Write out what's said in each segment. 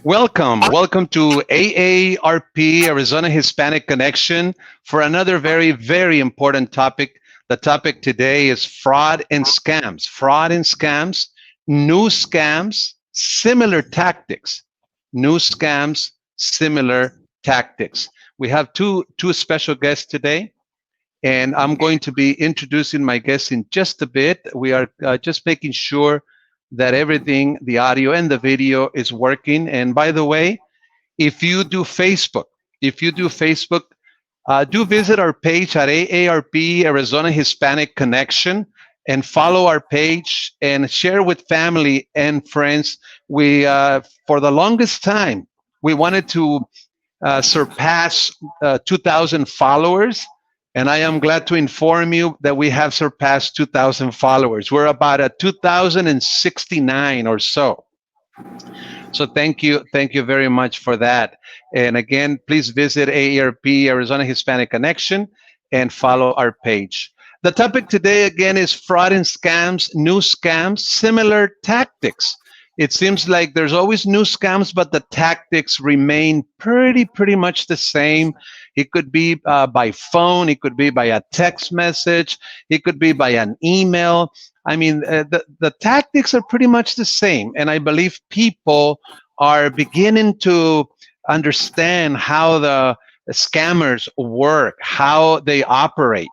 Welcome to AARP, Arizona Hispanic Connection, for another very, very important topic. The topic today is fraud and scams. Fraud and scams, new scams, similar tactics. New scams, similar tactics. We have two special guests today, and I'm going to be introducing my guests in just a bit. We are just making sure that everything, the audio and the video is working. And by the way, if you do Facebook, if you do Facebook, do visit our page at AARP Arizona Hispanic Connection and follow our page and share with family and friends. We, for the longest time, we wanted to surpass 2,000 followers. And I am glad to inform you that we have surpassed 2,000 followers. We're about at 2,069 or so. So thank you very much for that. And again, please visit AARP, Arizona Hispanic Connection, and follow our page. The topic today, again, is fraud and scams, new scams, similar tactics. It seems like there's always new scams, but the tactics remain pretty much the same. It could be by phone, it could be by a text message, it could be by an email. I mean, the tactics are pretty much the same. And I believe people are beginning to understand how the scammers work, how they operate.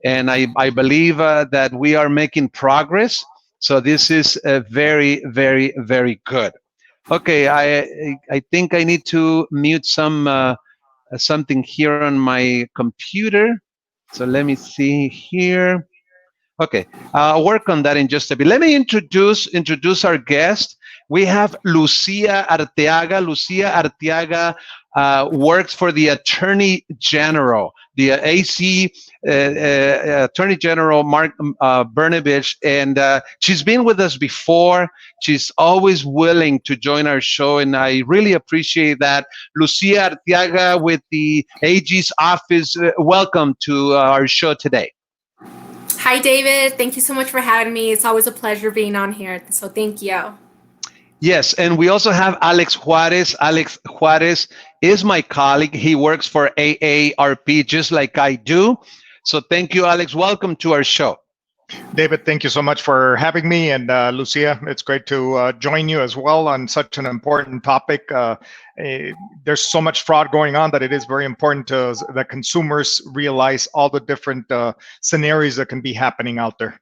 And I believe that we are making progress. So this is very, very, very good. Okay, I think I need to mute something here on my computer. So let me see here. Okay, I'll work on that in just a bit. Let me introduce our guest. We have Lucia Arteaga. Lucia Arteaga works for the Attorney General, the AC Attorney General Mark Brnovich, and she's been with us before. She's always willing to join our show, and I really appreciate that. Lucia Arteaga with the AG's office, welcome to our show today. Hi, David. Thank you so much for having me. It's always a pleasure being on here. So thank you. Yes, and we also have Alex Juarez. Alex Juarez is my colleague. He works for AARP just like I do. So thank you, Alex. Welcome to our show. David, thank you so much for having me. And Lucia, it's great to join you as well on such an important topic. There's so much fraud going on that it is very important that consumers realize all the different scenarios that can be happening out there.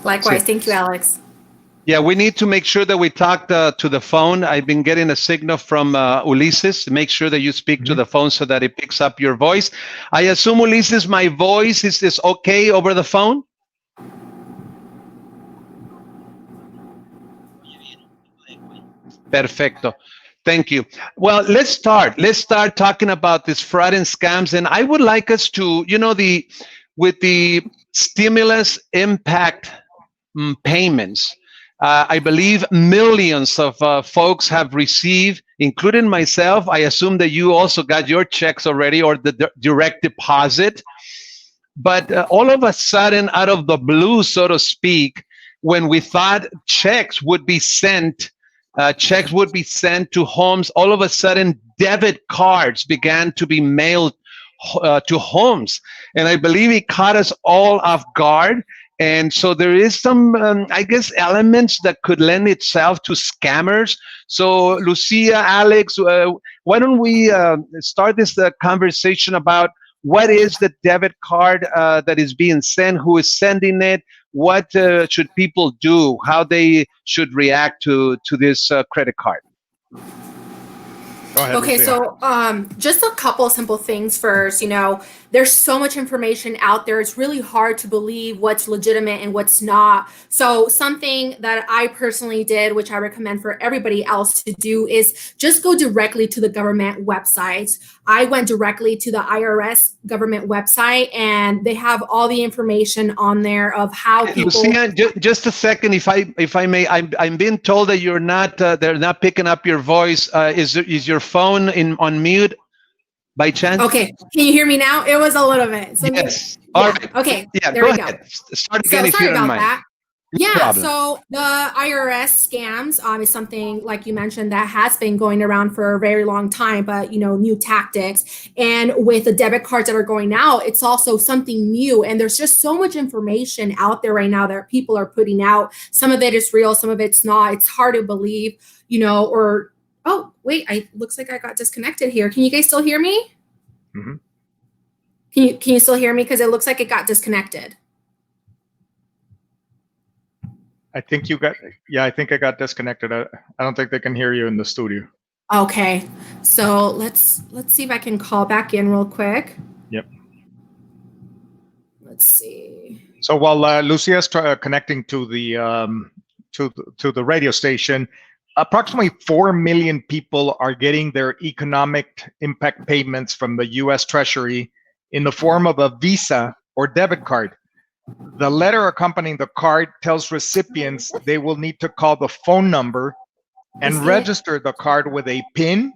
Likewise. Thank you, Alex. Yeah, we need to make sure that we talk to the phone. I've been getting a signal from Ulises. Make sure that you speak to the phone so that it picks up your voice. I assume, Ulises, my voice is okay over the phone? Perfecto. Thank you. Well, let's start. Let's start talking about this fraud and scams. And I would like us to, with the stimulus impact payments, I believe millions of folks have received, including myself. I assume that you also got your checks already, or the direct deposit. But all of a sudden, out of the blue, so to speak, when we thought checks would be sent to homes, all of a sudden debit cards began to be mailed to homes. And I believe it caught us all off guard. And so there is some, I guess, elements that could lend itself to scammers. So Lucia, Alex, why don't we start this conversation about what is the debit card that is being sent, who is sending it, what should people do, how they should react to this credit card? Go ahead, Okay, Lucia. so just a couple simple things first. There's so much information out there. It's really hard to believe what's legitimate and what's not. So something that I personally did, which I recommend for everybody else to do, is just go directly to the government websites. I went directly to the IRS government website, and they have all the information on there of how people. Lucia, just a second, if I may. I'm being told that you're not. They're not picking up your voice. Is your phone on mute by chance? Okay, can you hear me now? It was a little bit. So yes. Yeah. All right. Okay. Yeah. There Go we ahead. go. Start again So if sorry you don't about mind. that. Yeah, problem. so the IRS scams is something like you mentioned that has been going around for a very long time, but new tactics. And with the debit cards that are going out, it's also something new. And there's just so much information out there right now that people are putting out. Some of it is real, some of it's not. It's hard to believe, or oh wait, looks like I got disconnected here. Can you guys still hear me? Mm-hmm. Can you still hear me? Because it looks like it got disconnected. I think I think I got disconnected. I don't think they can hear you in the studio. Okay, so let's see if I can call back in real quick. Yep. Let's see. So while Lucia's connecting to the radio station, approximately 4 million people are getting their economic impact payments from the U.S. Treasury in the form of a Visa or debit card. The letter accompanying the card tells recipients they will need to call the phone number and register the card with a PIN,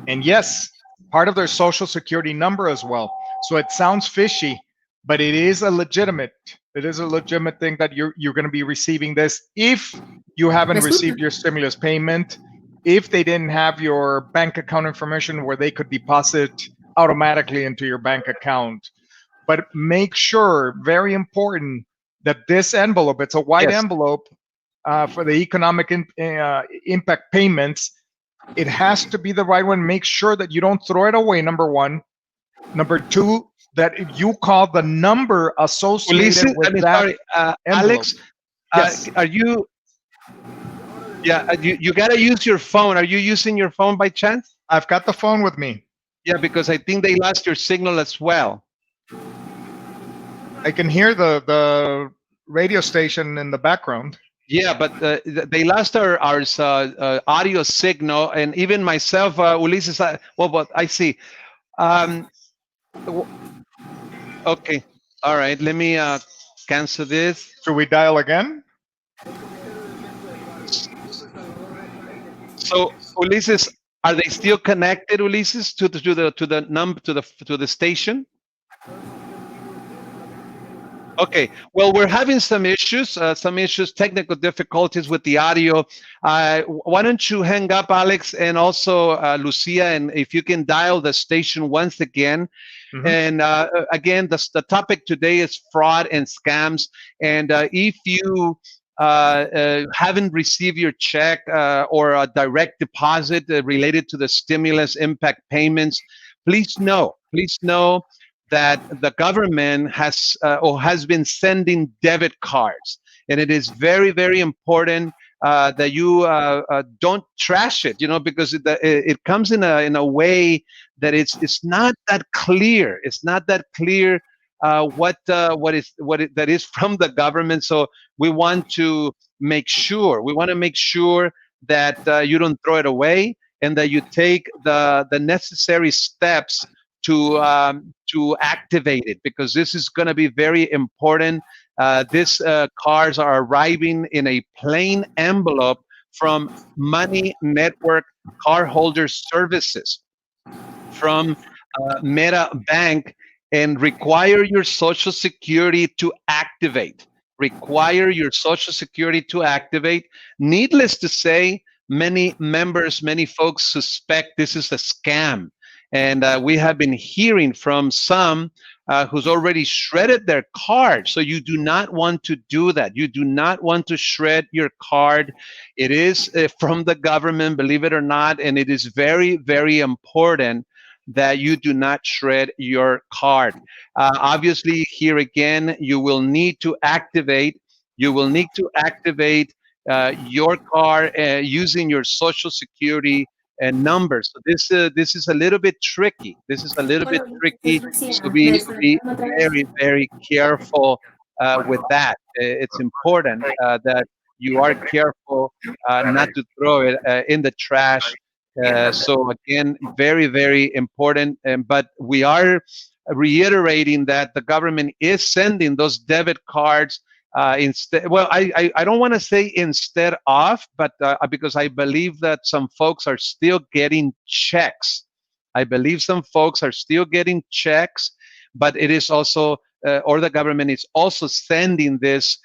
and yes, part of their social security number as well. So it sounds fishy, but it is a legitimate thing that you're going to be receiving this if you haven't received your stimulus payment, if they didn't have your bank account information where they could deposit automatically into your bank account. But make sure, very important, that this envelope, it's a white envelope for the economic impact payments. It has to be the right one. Make sure that you don't throw it away, number one. Number two, that you call the number associated with that envelope. Alex, yes. Are you... Yeah, you got to use your phone. Are you using your phone by chance? I've got the phone with me. Yeah, because I think they lost your signal as well. I can hear the radio station in the background. Yeah, but they lost our audio signal, and even myself, Ulises. But I see. Okay, all right. Let me cancel this. Should we dial again? So, Ulises, are they still connected, Ulises, to the station? Okay, well, we're having some issues, technical difficulties with the audio. Why don't you hang up, Alex, and also Lucia, and if you can dial the station once again. Mm-hmm. And again, the topic today is fraud and scams. And if you haven't received your check or a direct deposit related to the stimulus impact payments, please know that the government has been sending debit cards, and it is very, very important that you don't trash it, because it comes in a way that it's not that clear. It's not that clear what that is from the government. So we want to make sure that you don't throw it away, and that you take the necessary steps to activate it, because this is going to be very important. These cards are arriving in a plain envelope from Money Network Cardholder Services from Meta Bank, and require your Social Security to activate. Require your Social Security to activate. Needless to say, many folks suspect this is a scam. And we have been hearing from some who's already shredded their card. So you do not want to do that. You do not want to shred your card. It is from the government, believe it or not, and it is very, very important that you do not shred your card. Obviously, here again, you will need to activate. Your card using your Social Security number. So this is a little bit tricky. So be very, very careful with that. It's important that you are careful not to throw it in the trash. So again, very, very important. But we are reiterating that the government is sending those debit cards instead. Well, I don't want to say instead of, but because I believe that some folks are still getting checks. But it is also, or the government is also sending this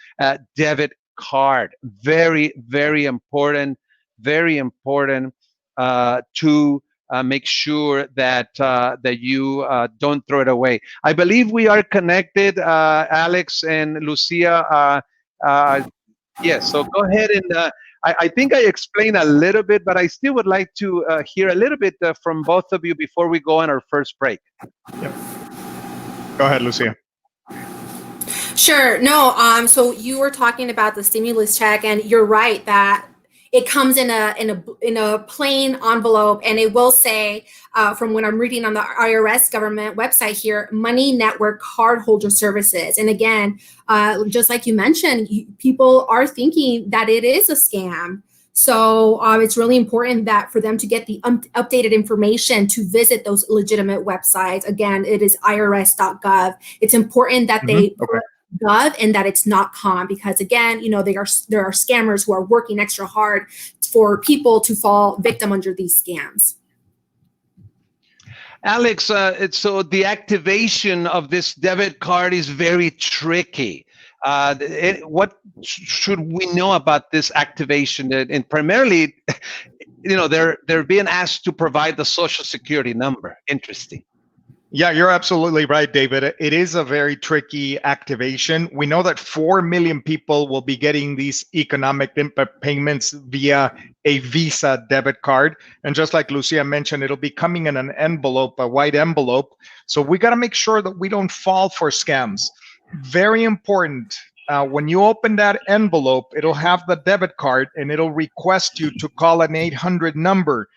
debit card. Very, very important to make sure that that you don't throw it away. I believe we are connected, Alex and Lucia. Uh, yes, so go ahead and I think I explained a little bit, but I still would like to hear a little bit from both of you before we go on our first break. Yep. Go ahead, Lucia. Sure. No, so you were talking about the stimulus check, and you're right that it comes in a plain envelope, and it will say, from what I'm reading on the IRS government website here, Money Network Cardholder Services. And again, just like you mentioned, people are thinking that it is a scam. So it's really important that for them to get the updated information to visit those legitimate websites. Again, it is irs.gov. It's important that they Okay. gov and that it's not com, because again, there are scammers who are working extra hard for people to fall victim under these scams. Alex, so the activation of this debit card is very tricky. What should we know about this activation? And primarily, they're being asked to provide the social security number. Interesting. Yeah, you're absolutely right, David. It is a very tricky activation. We know that 4 million people will be getting these economic impact payments via a Visa debit card. And just like Lucia mentioned, it'll be coming in an envelope, a white envelope. So we got to make sure that we don't fall for scams. Very important. When you open that envelope, it'll have the debit card and it'll request you to call an 800 number.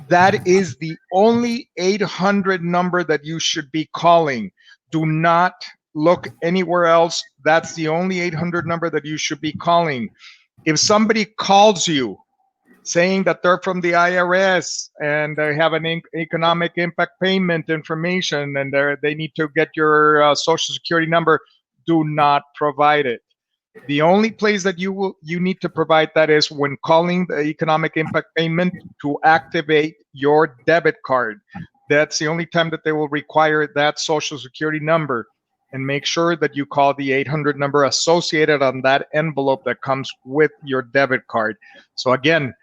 That is the only 800 number that you should be calling. Do not look anywhere else. That's the only 800 number that you should be calling. If somebody calls you saying that they're from the IRS and they have an economic impact payment information and they need to get your social security number, do not provide it. The only place that you need to provide that is when calling the economic impact payment to activate your debit card. That's the only time that they will require that social security number. And make sure that you call the 800 number associated on that envelope that comes with your debit card. So again,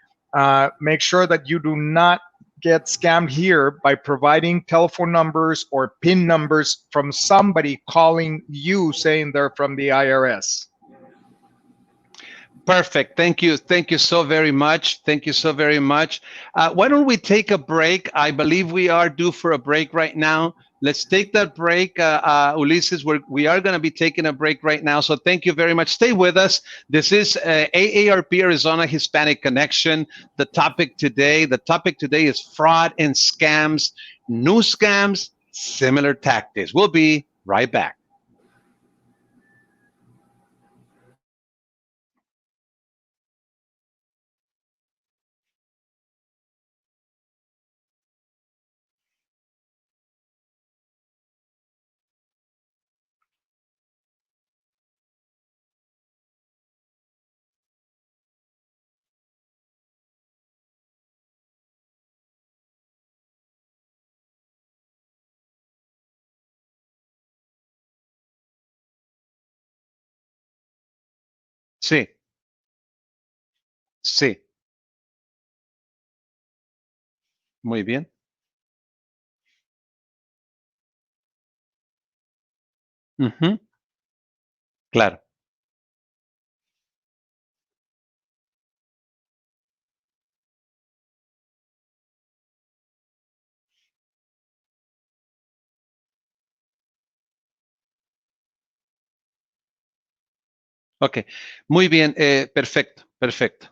make sure that you do not get scammed here by providing telephone numbers or PIN numbers from somebody calling you saying they're from the IRS. Perfect. Thank you. Thank you so very much. Thank you so very much. Why don't we take a break? I believe we are due for a break right now. Let's take that break. Ulises, we are going to be taking a break right now. So thank you very much. Stay with us. This is AARP Arizona Hispanic Connection. The topic today is fraud and scams, new scams, similar tactics. We'll be right back. Sí. Sí. Muy bien. Ujú. Claro. Ok. Muy bien. Perfecto. Perfecto.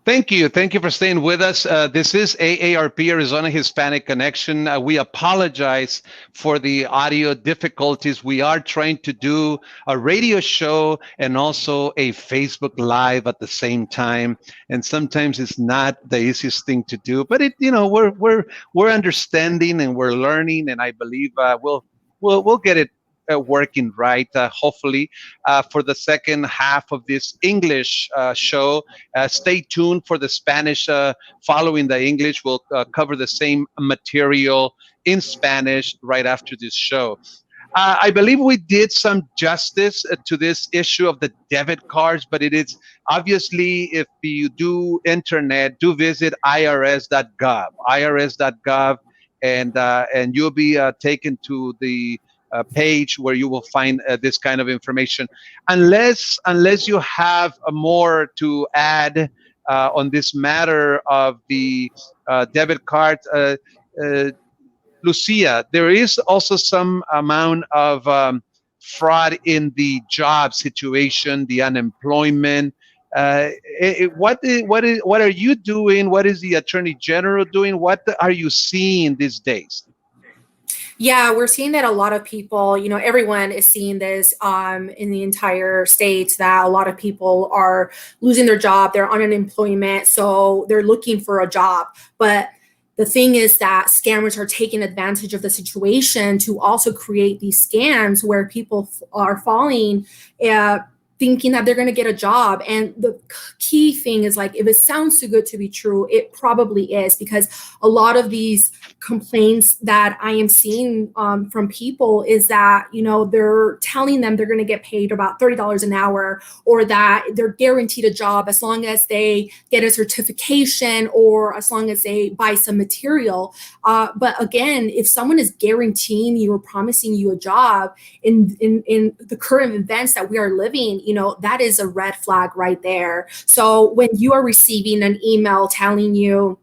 Thank you. Thank you for staying with us. This is AARP, Arizona Hispanic Connection. We apologize for the audio difficulties. We are trying to do a radio show and also a Facebook Live at the same time. And sometimes it's not the easiest thing to do, but we're understanding and we're learning, and I believe we'll get it working right, hopefully, for the second half of this English show. Stay tuned for the Spanish. Following the English, we'll cover the same material in Spanish right after this show. I believe we did some justice to this issue of the debit cards, but it is obviously, if you do internet, do visit irs.gov, and you'll be taken to the page where you will find this kind of information. Unless you have more to add on this matter of the debit card, Lucia, there is also some amount of fraud in the job situation, the unemployment. What are you doing? What is the Attorney General doing? What are you seeing these days? Yeah, we're seeing that a lot of people, everyone is seeing this in the entire state, that a lot of people are losing their job, they're on unemployment, so they're looking for a job. But the thing is that scammers are taking advantage of the situation to also create these scams where people are falling, thinking that they're going to get a job. And the key thing is, like, if it sounds too good to be true, it probably is, because a lot of these complaints that I am seeing from people is that, they're telling them they're going to get paid about $30 an hour, or that they're guaranteed a job as long as they get a certification or as long as they buy some material. But again, if someone is guaranteeing you or promising you a job in the current events that we are living, that is a red flag right there. So when you are receiving an email telling you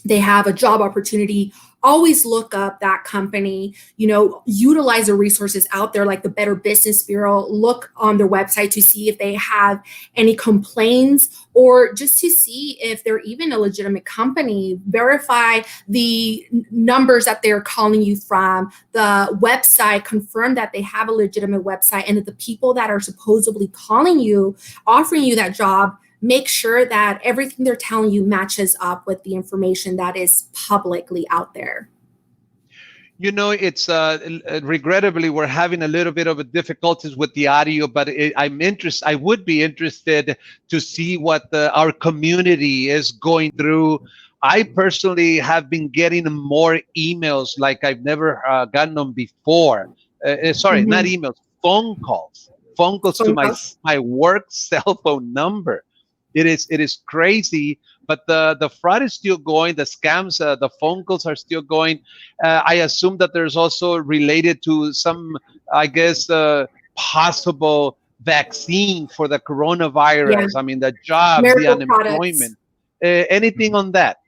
they have a job opportunity, always look up that company, utilize the resources out there like the Better Business Bureau. Look on their website to see if they have any complaints, or just to see if they're even a legitimate company. Verify the numbers that they're calling you from, the website, confirm that they have a legitimate website, and that the people that are supposedly calling you, offering you that job, make sure that everything they're telling you matches up with the information that is publicly out there. It's regrettably, we're having a little bit of a difficulties with the audio, but I would be interested to see what our community is going through. I personally have been getting more emails like I've never gotten them before. Sorry, not emails, phone calls to my work cell phone number. It is crazy, but the fraud is still going. The scams, the phone calls are still going. I assume that there's also related to some, I guess, possible vaccine for the coronavirus. Yeah. I mean, the jobs, Miracle the unemployment. Anything on that?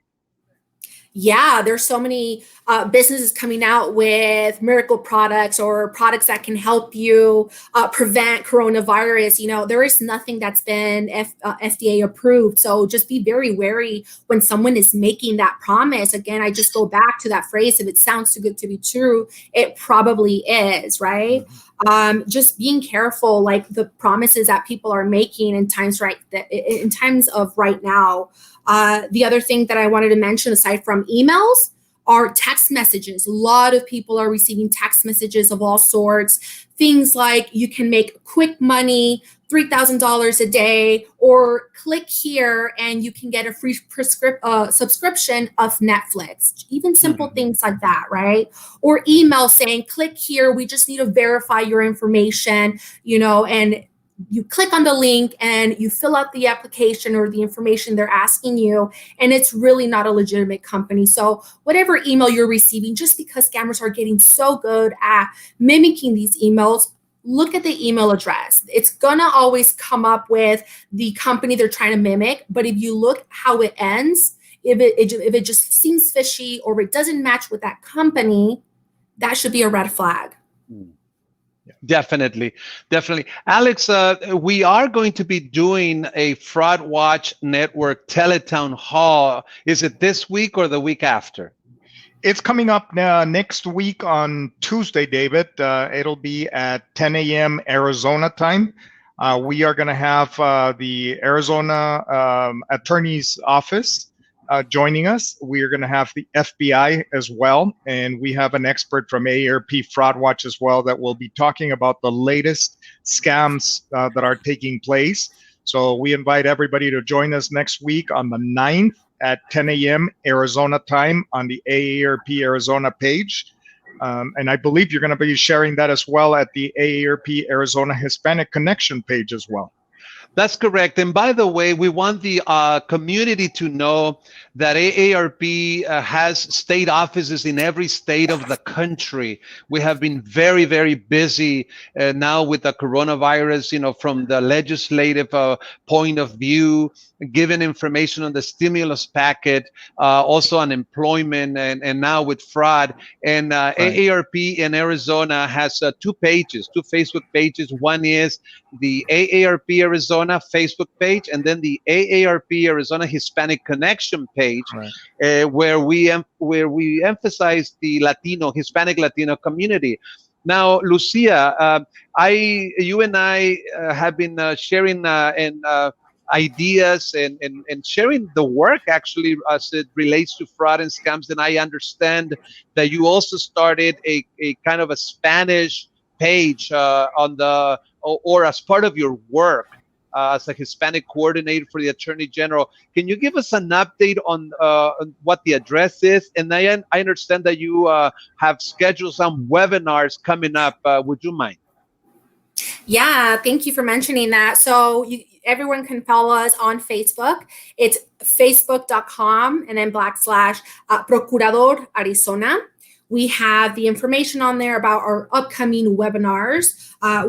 Yeah, there's so many businesses coming out with miracle products or products that can help you prevent coronavirus. There is nothing that's been FDA approved. So just be very wary when someone is making that promise. Again, I just go back to that phrase: if it sounds too good to be true, it probably is, right? Just being careful, like the promises that people are making in times of right now. The other thing that I wanted to mention, aside from emails, are text messages. A lot of people are receiving text messages of all sorts. Things like, you can make quick money, $3,000 a day, or click here and you can get a free subscription of Netflix. Even simple things like that, right? Or email saying, click here, we just need to verify your information, and you click on the link and you fill out the application or the information they're asking you, and it's really not a legitimate company. So whatever email you're receiving, just because scammers are getting so good at mimicking these emails, look at the email address. It's gonna always come up with the company they're trying to mimic, but if you look how it ends, if it just seems fishy or it doesn't match with that company, that should be a red flag. Definitely, definitely. Alex, we are going to be doing a Fraud Watch Network Teletown Hall. Is it this week or the week after? It's coming up next week on Tuesday, David. It'll be at 10 a.m. Arizona time. We are going to have the Arizona Attorney's Office joining us. We are going to have the FBI as well. And we have an expert from AARP Fraud Watch as well that will be talking about the latest scams that are taking place. So we invite everybody to join us next week on the 9th at 10 a.m. Arizona time on the AARP Arizona page. And I believe you're going to be sharing that as well at the AARP Arizona Hispanic Connection page as well. That's correct. And by the way, we want the community to know that AARP has state offices in every state of the country. We have been very, very busy now with the coronavirus, from the legislative point of view, giving information on the stimulus packet, also on employment, and now with fraud. And right. AARP in Arizona has two Facebook pages. One is the AARP Arizona Facebook page, and then the AARP Arizona Hispanic Connection page, right. where we emphasize the Hispanic Latino community. Now, Lucia, you and I have been sharing ideas and sharing the work actually as it relates to fraud and scams. And I understand that you also started a kind of a Spanish page or as part of your work as a Hispanic coordinator for the Attorney General. Can you give us an update on what the address is? And I understand that you have scheduled some webinars coming up. Would you mind? Yeah, thank you for mentioning that. So everyone can follow us on Facebook. It's facebook.com and then / Procurador Arizona. We have the information on there about our upcoming webinars.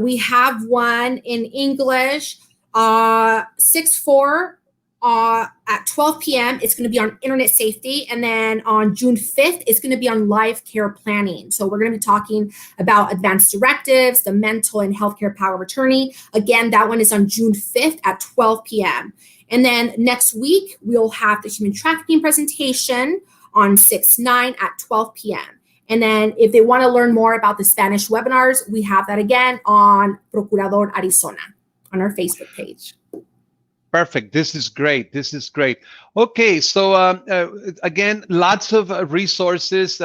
We have one in English, 6/4 at 12 p.m. It's going to be on internet safety. And then on June 5th, it's going to be on life care planning. So we're going to be talking about advanced directives, the mental and healthcare power of attorney. Again, that one is on June 5th at 12 p.m. And then next week, we'll have the human trafficking presentation on 6/9 at 12 p.m. And then if they want to learn more about the Spanish webinars, we have that again on Procurador Arizona on our Facebook page. Perfect. This is great. Okay, so again, lots of resources.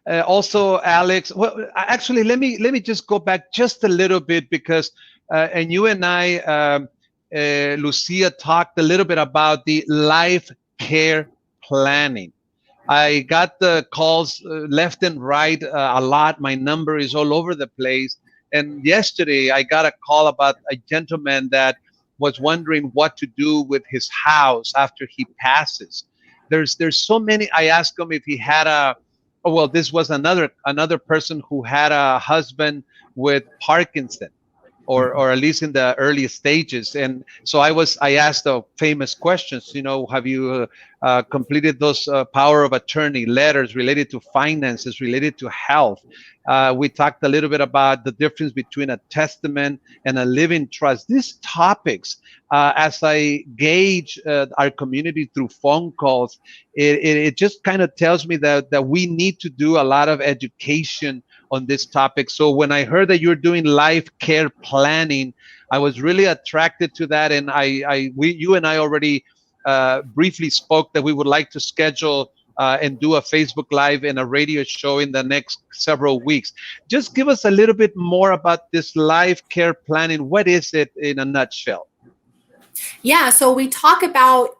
Also, Alex. Well, actually, let me just go back just a little bit because, and you and I, Lucia, talked a little bit about the life care planning. I got the calls left and right a lot. My number is all over the place. And yesterday, I got a call about a gentleman that was wondering what to do with his house after he passes. There's so many. I asked him if he had this was another person who had a husband with Parkinson, or at least in the early stages. And so I asked the famous questions, have you completed those power of attorney letters related to finances, related to health? We talked a little bit about the difference between a testament and a living trust. These topics, as I gauge our community through phone calls, it just kind of tells me that we need to do a lot of education on this topic. So when I heard that you're doing life care planning, I was really attracted to that. And you and I already briefly spoke that we would like to schedule and do a Facebook Live and a radio show in the next several weeks. Just give us a little bit more about this life care planning. What is it in a nutshell? Yeah, so we talk about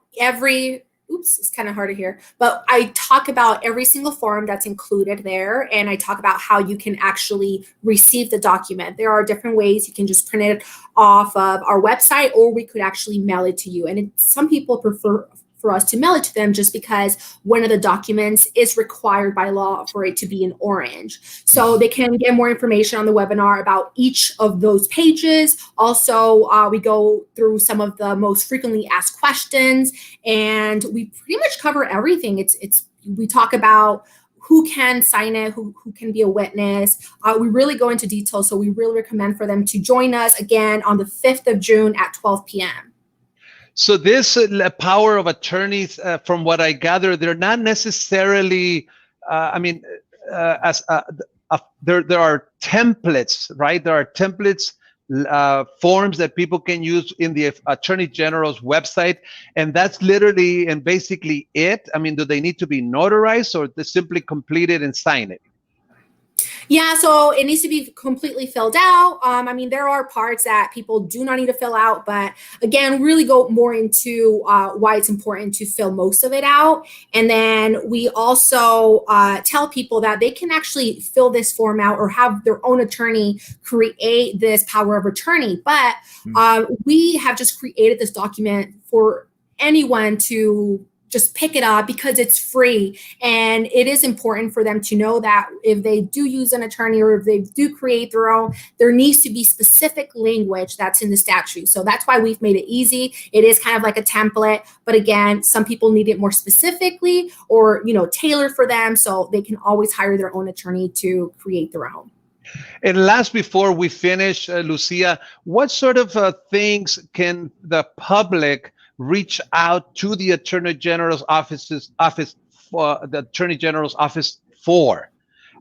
it's kind of hard to hear, but I talk about every single form that's included there, and I talk about how you can actually receive the document. There are different ways. You can just print it off of our website, or we could actually mail it to you. And some people prefer for us to mail it to them just because one of the documents is required by law for it to be in orange. So they can get more information on the webinar about each of those pages. Also, we go through some of the most frequently asked questions, and we pretty much cover everything. We talk about who can sign it, who can be a witness. We really go into detail, so we really recommend for them to join us again on the 5th of June at 12 p.m. So this power of attorneys, from what I gather, they're not necessarily, there are templates, right? There are templates, forms that people can use in the Attorney General's website, and that's literally and basically it. I mean, do they need to be notarized, or they simply complete it and sign it? Yeah, so it needs to be completely filled out. There are parts that people do not need to fill out, but again, really go more into why it's important to fill most of it out. And then we also tell people that they can actually fill this form out or have their own attorney create this power of attorney. But we have just created this document for anyone to just pick it up because it's free. And it is important for them to know that if they do use an attorney or if they do create their own, there needs to be specific language that's in the statute. So that's why we've made it easy. It is kind of like a template, but again, some people need it more specifically or, tailored for them. So they can always hire their own attorney to create their own. And last, before we finish, Lucia, what sort of things can the public reach out to the Attorney General's office for?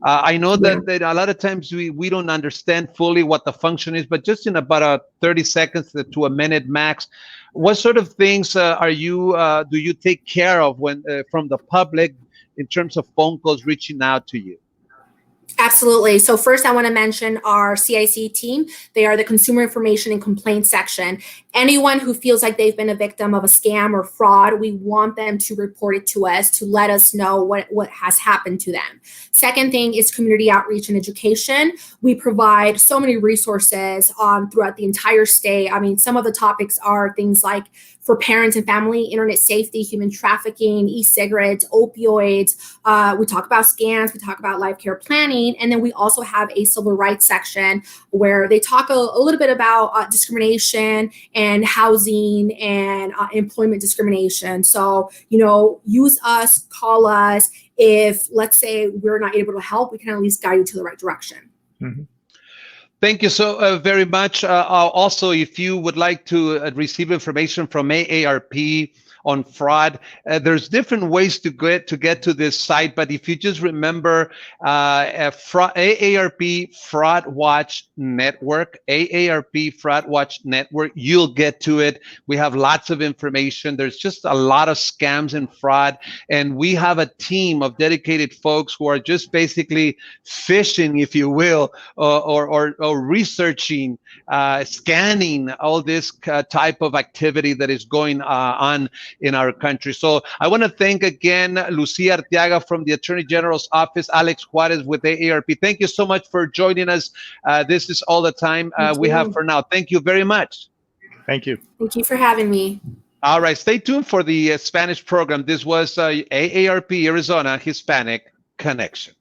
I know that a lot of times we don't understand fully what the function is, but just in about 30 seconds to a minute max, what sort of things do you take care of when from the public in terms of phone calls reaching out to you? Absolutely. So first, I want to mention our CIC team. They are the Consumer Information and Complaints section. Anyone who feels like they've been a victim of a scam or fraud, we want them to report it to us to let us know what has happened to them. Second thing is community outreach and education. We provide so many resources throughout the entire state. Some of the topics are things like for parents and family, internet safety, human trafficking, e-cigarettes, opioids. We talk about scams, we talk about life care planning, and then we also have a civil rights section where they talk a little bit about discrimination and housing and employment discrimination. So, use us, call us. If, let's say, we're not able to help, we can at least guide you to the right direction. Mm-hmm. Thank you so very much. Also, if you would like to receive information from AARP on fraud, there's different ways to get to this site. But if you just remember AARP Fraud Watch Network, AARP Fraud Watch Network, you'll get to it. We have lots of information. There's just a lot of scams and fraud. And we have a team of dedicated folks who are just basically fishing, if you will, or researching, scanning all this type of activity that is going on in our country. So I want to thank again Lucia Arteaga from the Attorney General's office, Alex Juarez with AARP. Thank you so much for joining us. This is all the time we have for now. Thank you very much. Thank you. Thank you for having me. All right, stay tuned for the Spanish program. This was AARP Arizona Hispanic Connection.